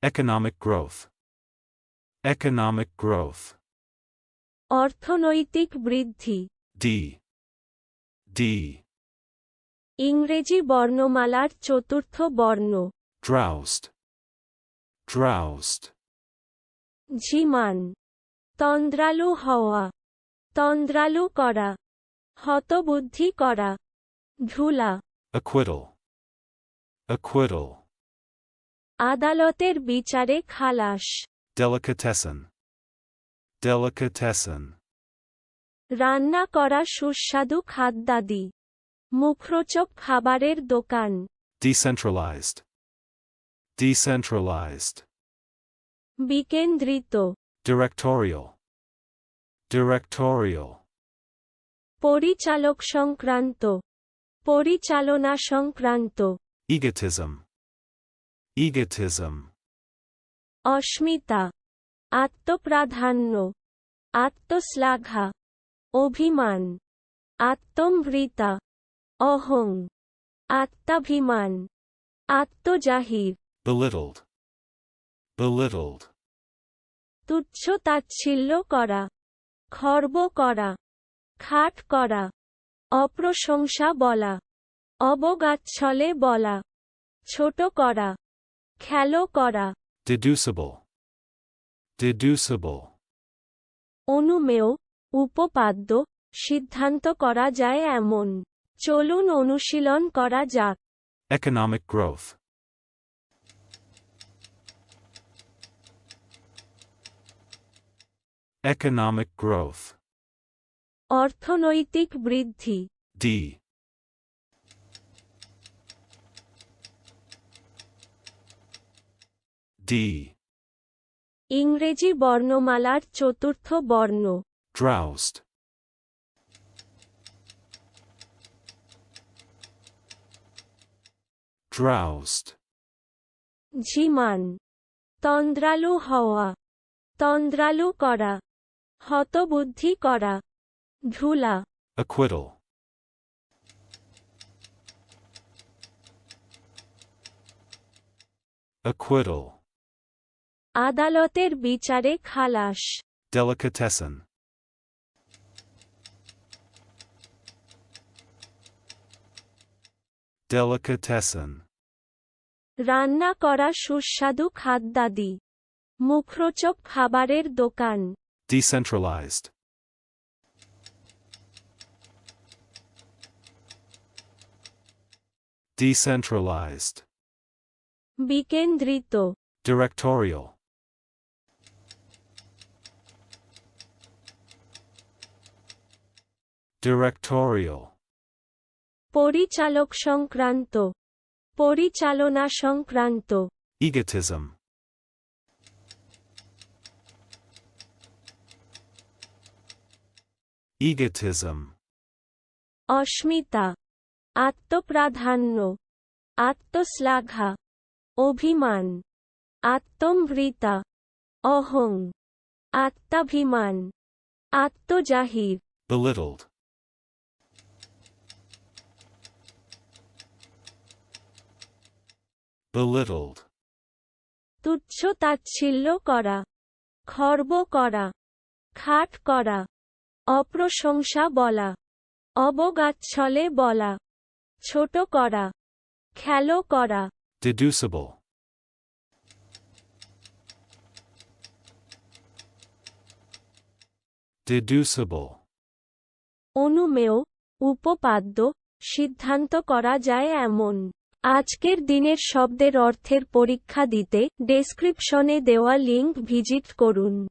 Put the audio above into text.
Economic growth. Economic growth. অর্থনৈতিক বৃদ্ধি। D. D. ইংরেজি বর্ণমালার চতুর্থ বর্ণ। Drowsed. Drowsed. ঝিমান। তন্দ্রালু হওয়া। তন্দ্রালু করা। হতবুদ্ধি করা। ঢুলা। Acquittal. Acquittal. আদালতের বিচারে খালাস। Delicatessen. Delicatessen. রান্না করা সুস্বাদু খাদ্যাদি। মুখরোচক খাবারের দোকান। Decentralized. Decentralized. বিকেন্দ্রিত। Directorial. Directorial. পরিচালক সংক্রান্ত। পরিচালনা সংক্রান্ত। Egotism. Egotism. অস্মিতা। আত্মপ্রাধান্য। আত্মশ্লাঘা। অভিমান। আত্মম্ভৃতা। অহং। আত্মাভিমান। আত্মজাহির। Belittled. Belittled. তুচ্ছ তাচ্ছিল্য করা। খর্ব করা। খাট করা। অপ্রশংসা বলা। অবগাচ্ছলে বলা। ছোট করা। খেলো করা। Deducible. Deducible. অনুমেয়। উপপাদ্য। সিদ্ধান্ত করা যায় এমন। চলুন অনুশীলন করা যাক। Economic growth. Economic growth. অর্থনৈতিক বৃদ্ধি। D. D. ইংরেজি বর্ণমালার চতুর্থ বর্ণ। Drowsed. Drowsed. ঝিমান। তন্দ্রালু হওয়া। তন্দ্রালু করা। হতবুদ্ধি করা। ঢুলা। Acquittal. Acquittal. আদালতের বিচারে খালাস। Delicatessen. Delicatessen. রান্না করা সুস্বাদু খাদ্যাদি। মুখরোচক খাবারের দোকান। Decentralized. Decentralized. বিকেন্দ্রিত। Directorial. Directorial. পরিচালক সংক্রান্ত। পরিচালনা সংক্রান্ত। Egotism. Egotism. অস্মিতা। আত্মপ্রাধান্য। আত্মশ্লাঘা। অভিমান। আত্মম্ভৃতা। অহং। আত্মাভিমান। আত্মজাহির। Belittled. Belittled. তুচ্ছ তাচ্ছিল্য করা। খর্ব করা। খাট করা। অপ্রশংসা বলা। অবগাচ্ছলে বলা। ছোট করা। খেলো করা। Deducible. Deducible. অনুমেয়। উপপাদ্য। সিদ্ধান্ত করা যায় এমন। আজকের দিনের শব্দের অর্থের পরীক্ষা দিতে ডেসক্রিপশনে দেওয়া লিংক ভিজিট করুন।